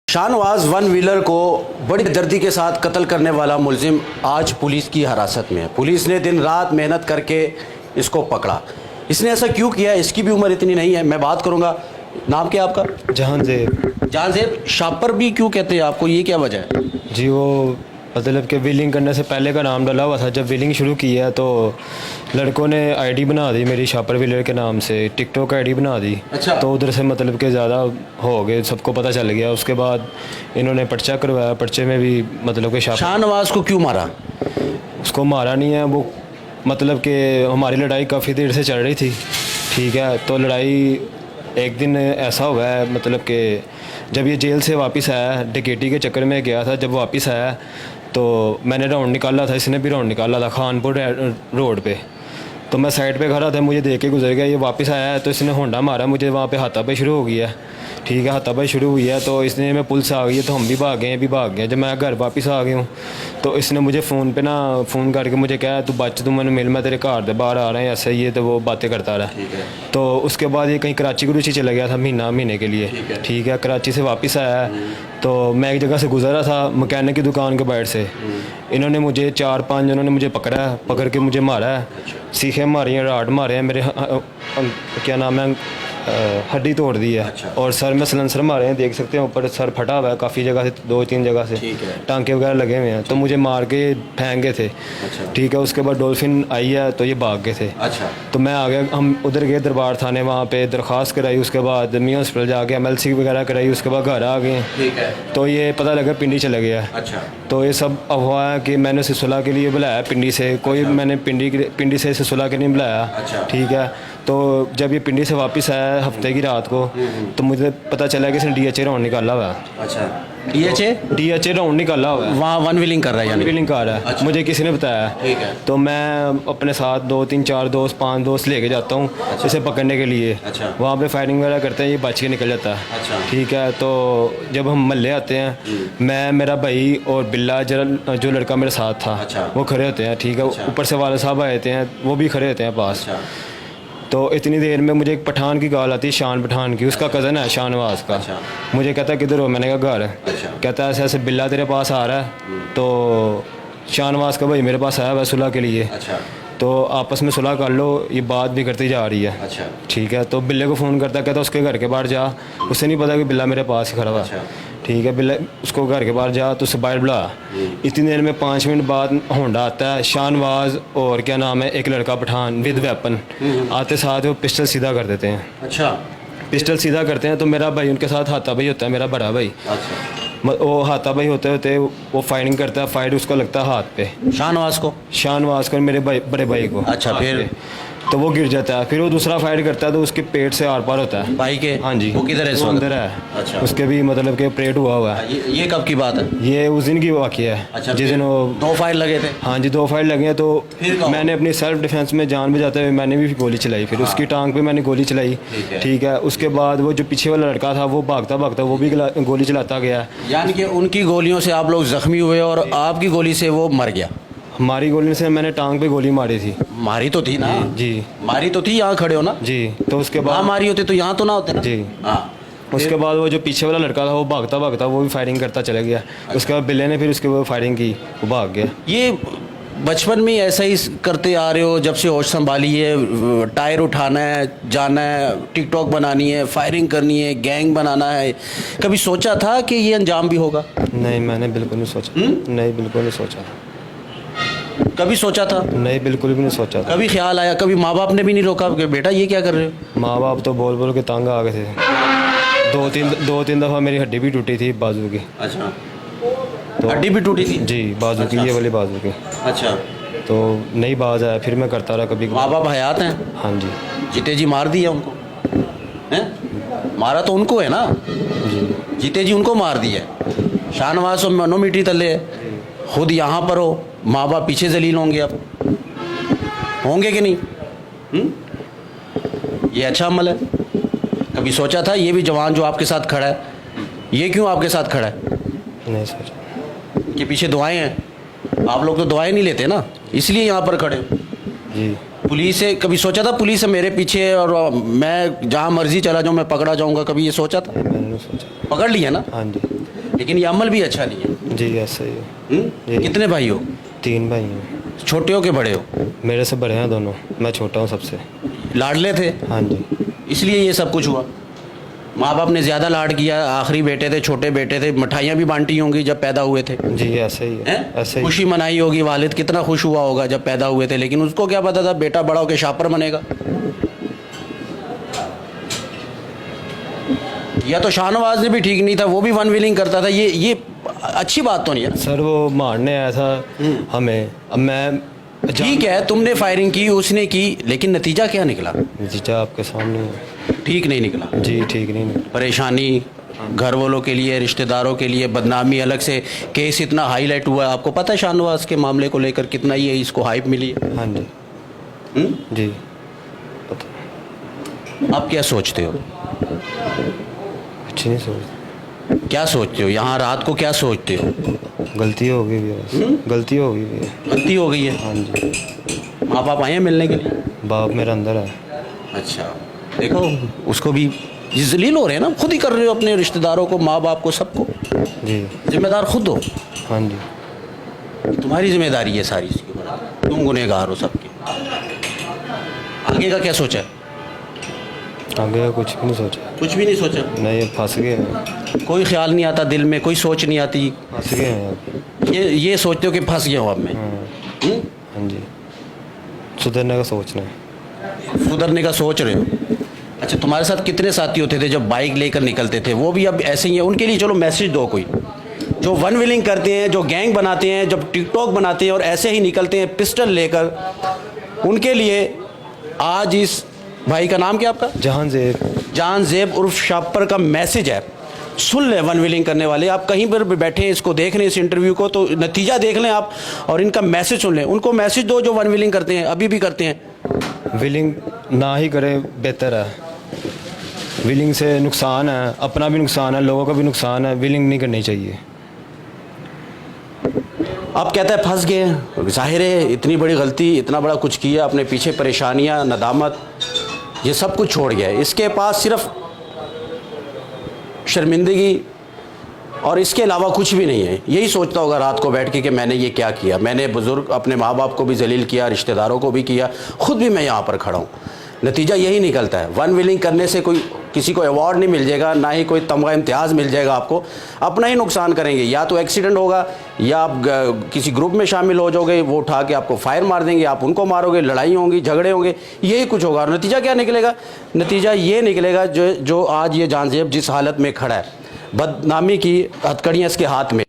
Shahnawaz one wheeler को बड़ी दर्दी के साथ कत्ल करने वाला मुलजिम आज पुलिस की हिरासत में है। पुलिस ने दिन रात मेहनत करके इसको पकड़ा। इसने ऐसा क्यों किया, इसकी भी उम्र इतनी नहीं है। मैं बात करूंगा, नाम क्या आपका? जहांजेब। जहांजेब, शापर भी क्यों कहते हैं आपको, ये क्या वजह है? जी वो मतलब कि व्हीलिंग करने से पहले का नाम डाला हुआ था। जब व्हीलिंग शुरू की है तो लड़कों ने आईडी बना दी मेरी शापर व्हीलर के नाम से, टिकटॉक आईडी बना दी। अच्छा। तो उधर से मतलब कि ज़्यादा हो गए, सबको पता चल गया। उसके बाद इन्होंने पर्चा करवाया, पर्चे में भी मतलब कि शाहनवाज को क्यों मारा? उसको मारा नहीं है, वो मतलब कि हमारी लड़ाई काफ़ी देर से चल रही थी, ठीक है। तो लड़ाई एक दिन ऐसा हुआ है मतलब कि जब ये जेल से वापस आया, डकैती के चक्कर में गया था, जब वापस आया तो मैंने राउंड निकाला था, इसने भी राउंड निकाला था खानपुर रोड पे। तो मैं साइड पे खड़ा था, मुझे देख के गुजर गया। ये वापस आया है तो इसने होंडा मारा मुझे, वहाँ पे हाथापाई शुरू हो गई है, ठीक है। हाथापाई शुरू हुई है तो इसने में पुलिस आ गई है तो हम भी भाग गए, भी भाग गए। जब मैं घर वापस आ गया हूँ तो इसने मुझे फ़ोन पे ना फ़ोन करके मुझे कहा तू बच, तू मैंने मिल, मैं तेरे घर दे बाहर आ रहे हैं, ऐसे ये तो वो बातें करता रहा। तो उसके बाद ये कहीं कराची चला गया था महीने के लिए, ठीक है। कराची से वापस आया तो मैं एक जगह से गुजरा था मैकेनिक की दुकान के बाहर से, इन्होंने मुझे 4-5 जनों ने मुझे पकड़ के मुझे मारा है, सीखें मारी हैं, राड मारे हैं, मेरे क्या नाम है हड्डी तोड़ दी है। अच्छा। और सर में सलेंसर मारे हैं, देख सकते हैं ऊपर सर फटा हुआ है काफ़ी जगह से, 2-3 जगह से टांके वगैरह लगे हुए हैं। तो मुझे मार के फेंक गए थे। अच्छा। ठीक है। उसके बाद डॉल्फिन आई है तो ये भाग गए थे। अच्छा। तो मैं आ गया, हम उधर गए दरबार थाने, वहाँ पे दरख्वास्त कराई, उसके बाद मियाँ हॉस्पिटल जाके MLC वगैरह कराई, उसके बाद घर आ गए। ठीक है। तो ये पता लगा पिंडी चला गया। अच्छा। तो ये सब अफवाह है कि मैंने उसे सुलह के लिए बुलाया पिंडी से, कोई मैंने पिंडी से इसे सुलह के नहीं बुलाया। अच्छा। ठीक है। तो जब ये पिंडी से वापस आया हफ्ते की रात को तो मुझे पता चला कि इसने DHA राउंड निकाला हुआ है। अच्छा। DHA राउंड निकाला हुआ है, वहाँ वन व्हीलिंग कर रहा है, यानी व्हीलिंग कर रहा है। अच्छा। मुझे किसी ने बताया। ठीक है। तो मैं अपने साथ 2-3-4 दोस्त 5 दोस्त लेके जाता हूँ इसे पकड़ने के लिए। अच्छा। वहाँ पे फायरिंग वगैरह करते हैं, ये बच के निकल जाता है। अच्छा। ठीक है। तो जब हम महल्ले आते हैं, मैं, मेरा भाई और बिल्ला जरा जो लड़का मेरे साथ था, अच्छा। वो खड़े होते हैं, ठीक है। अच्छा। ऊपर से वाले साहब आए थे हैं, वो भी खड़े होते हैं पास। अच्छा। तो इतनी देर में मुझे एक पठान की कॉल आती है, शान पठान की, उसका कज़न है शाहनवाज का। अच्छा। मुझे कहता है किधर हो, मैंने कहा घर है। अच्छा। कहता है ऐसे ऐसे बिल्ला तेरे पास आ रहा है। तो शाहनवाज का भाई मेरे पास आया हुआ सुलह के लिए। अच्छा। तो आपस में सुलह कर लो, ये बात भी करती जा रही है। अच्छा। ठीक है। तो बिल्ले को फ़ोन करता, कहता उसके घर के बाहर जा, उसे नहीं पता कि बिल्ला मेरे पास ही खड़ा हुआ। अच्छा। ठीक है। बिल्ला उसको घर के बाहर जा तो उसे बाहर बुला। इतनी देर में 5 मिनट बाद होंडा आता है, शाहनवाज और क्या नाम है एक लड़का पठान विद वेपन आते साथ वो पिस्टल सीधा कर देते हैं। अच्छा। पिस्टल सीधा करते हैं तो मेरा भाई उनके साथ हाथापाई होता है, मेरा बड़ा भाई। अच्छा। वो हाथापाई होते होते वो फायरिंग करता है, फायर उसको लगता है हाथ पे, शाहनवाज को? शाहनवाज को, मेरे भाई, बड़े भाई को। अच्छा। हाथ फिर? पे। तो वो गिर जाता है, फिर वो दूसरा फायर करता है तो उसके पेट से आर पार होता है भाई के? हाँ जी। वो किधर है इस वो वक्त? अंदर है। अच्छा। उसके भी मतलब कि ऑपरेट हुआ हुआ है। ये कब की बात है? ये उस दिन की वाक़या है। अच्छा। जिस दिन वो 2 फायर लगे थे? हाँ जी 2 फायर लगे हैं। तो फिर कहाँ? मैंने अपनी सेल्फ डिफेंस में जान बचाते हुए मैंने भी गोली चलाई, फिर उसकी टांग पे मैंने गोली चलाई। ठीक है। ठीक है। उसके बाद वो जो पीछे वाला लड़का था वो भागता भागता वो भी गोली चलाता गया। यानी कि उनकी गोलियों से आप लोग जख्मी हुए और आपकी गोली से वो मर गया? हमारी गोली से मैंने टांग पे गोली मारी थी। मारी तो थी ना? जी मारी तो थी, यहाँ खड़े हो ना? जी। तो उसके वहाँ बाद मारी होती तो यहाँ तो ना होते ना? जी। हाँ। उसके बाद वो जो पीछे वाला लड़का था वो भागता भागता वो भी फायरिंग करता चला गया। उसके बाद बिल्ले ने फिर उसके बाद फायरिंग की, वो भाग गया। ये बचपन में ऐसा ही करते आ रहे हो? जब से होश संभाली है, टायर उठाना है, जाना है, टिकटॉक बनानी है, फायरिंग करनी है, गैंग बनाना है, कभी सोचा था कि ये अंजाम भी होगा? नहीं, मैंने बिल्कुल नहीं सोचा। नहीं, बिल्कुल नहीं सोचा। कभी सोचा था? नहीं, बिल्कुल भी नहीं सोचा था। कभी ख्याल आया? कभी माँ बाप ने भी नहीं रोका कि बेटा ये क्या कर रहे हो? माँ बाप तो बोल बोल के तंग आ गए थे। 2-3 दफ़ा मेरी हड्डी भी टूटी थी बाजू की। अच्छा। तो हड्डी भी टूटी थी? जी, बाजू की, ये वाली बाजू की। अच्छा। तो नहीं बाज आया, फिर मैं करता रहा कभी। माँ बाप हयात हैं? हाँ जी। जीते जी मार दिया उनको? हैं? मारा तो उनको है ना? जी। जीते जी उनको मार दिया। शाहनवाज और मनोमीठी तले है, खुद यहाँ पर हो, माँ बाप पीछे जलील होंगे, अब होंगे कि नहीं? ये अच्छा अमल है? कभी सोचा था ये भी जवान जो आपके साथ खड़ा है, ये क्यों आपके साथ खड़ा है? नहीं सोचा। कि पीछे दुआएं हैं? आप लोग तो दुआएं नहीं लेते ना, इसलिए यहाँ पर खड़े हो। जी। पुलिस से कभी सोचा था पुलिस है मेरे पीछे और मैं जहाँ मर्जी चला जाऊँ मैं पकड़ा जाऊँगा, कभी ये सोचा था? मैंने नहीं सोचा। पकड़ लिया ना? हाँ जी। लेकिन ये अमल भी अच्छा नहीं है। जी ऐसे ही है। जी। कितने भाई हो? 3 भाई हैं। छोटे हो के बड़े हो? मेरे से बड़े हैं दोनों, मैं छोटा हूँ सबसे। लाडले थे हाँ जी। इसलिए ये सब कुछ हुआ? माँ बाप ने ज़्यादा लाड किया, आखिरी बेटे थे, छोटे बेटे थे, मिठाइयाँ भी बांटी होंगी जब पैदा हुए थे? जी ऐसे ही है। हैं? ऐसे ही। खुशी मनाई होगी, वालिद कितना खुश हुआ होगा जब पैदा हुए थे, लेकिन उसको क्या पता था बेटा बड़ा होकर शापर बनेगा। या तो शाहनवाज ने भी ठीक नहीं था, वो भी वन विलिंग करता था, ये अच्छी बात तो नहीं है। सर वो मारने आया था हमें, अब मैं ठीक है, तुमने फायरिंग की, उसने की, लेकिन नतीजा क्या निकला? नतीजा आपके सामने है। ठीक नहीं निकला। जी ठीक नहीं। परेशानी घर वालों के लिए, रिश्तेदारों के लिए, बदनामी, अलग से केस इतना हाईलाइट हुआ है। आपको पता है शाहनवाज के मामले को लेकर कितना ये इसको हाइप मिली है? हाँ जी। जी पता। आप क्या सोचते हो? कुछ नहीं सोच। क्या सोचते हो यहाँ रात को, क्या सोचते हो? गलती हो गई भी है बस। गलती हो गई भी है। गलती हो गई है? हाँ जी। माँ बाप आए हैं मिलने के लिए? बाप मेरा अंदर है। अच्छा, देखो उसको भी जलील हो रहे हैं ना, खुद ही कर रहे हो अपने रिश्तेदारों को, माँ बाप को, सबको। जी। जिम्मेदार खुद हो। हाँ जी। तुम्हारी जिम्मेदारी है सारी इसकी, तुम गुनहगार हो सबके। आगे का क्या सोचा है? आगे का कुछ भी नहीं सोचा। कुछ भी नहीं सोचा? नहीं फंस गए हैं। कोई ख्याल नहीं आता दिल में, कोई सोच नहीं आती? फंस गए हैं अब। ये सोचते हो कि फंस गया हूँ अब मैं? हाँ जी। सुधरने का सोचना है। सुधरने का सोच रहे हो? अच्छा, तुम्हारे साथ कितने साथी होते थे जब बाइक लेकर निकलते थे? वो भी अब ऐसे ही हैं? उनके लिए चलो मैसेज दो कोई, जो वन विलिंग करते हैं, जो गैंग बनाते हैं, जब टिकटॉक बनाते हैं और ऐसे ही निकलते हैं पिस्टल लेकर, उनके लिए आज इस भाई का नाम क्या आपका? जहान ज़ेब उर्फ शापर का मैसेज है। सुन लें वन विलिंग करने वाले, आप कहीं पर भी बैठे हैं, इसको देख रहे हैं इस इंटरव्यू को, तो नतीजा देख लें आप और इनका मैसेज सुन लें। उनको मैसेज दो जो वन विलिंग करते हैं, अभी भी करते हैं। विलिंग ना ही करें बेहतर है। विलिंग से नुकसान है, अपना भी नुकसान है, लोगों का भी नुकसान है। विलिंग नहीं करनी चाहिए। आप कहते हैं फंस गए, जाहिर है इतनी बड़ी गलती, इतना बड़ा कुछ किया, अपने पीछे परेशानियां, नदामत, ये सब कुछ छोड़ गया। इसके पास सिर्फ शर्मिंदगी और इसके अलावा कुछ भी नहीं है। यही सोचता होगा रात को बैठ के कि मैंने ये क्या किया, मैंने बुज़ुर्ग अपने माँ बाप को भी जलील किया, रिश्तेदारों को भी किया, ख़ुद भी मैं यहाँ पर खड़ा हूँ। नतीजा यही निकलता है। वन विलिंग करने से कोई किसी को अवार्ड नहीं मिल जाएगा, ना ही कोई तमगा इम्तियाज़ मिल जाएगा आपको। अपना ही नुकसान करेंगे, या तो एक्सीडेंट होगा या आप किसी ग्रुप में शामिल हो जाओगे, वो उठा के आपको फायर मार देंगे, आप उनको मारोगे, लड़ाई होंगी, झगड़े होंगे, यही कुछ होगा। और नतीजा क्या निकलेगा? नतीजा ये निकलेगा जो आज ये जहान ज़ेब जिस हालत में खड़ा है, बदनामी की हथकड़ियाँ इसके हाथ में।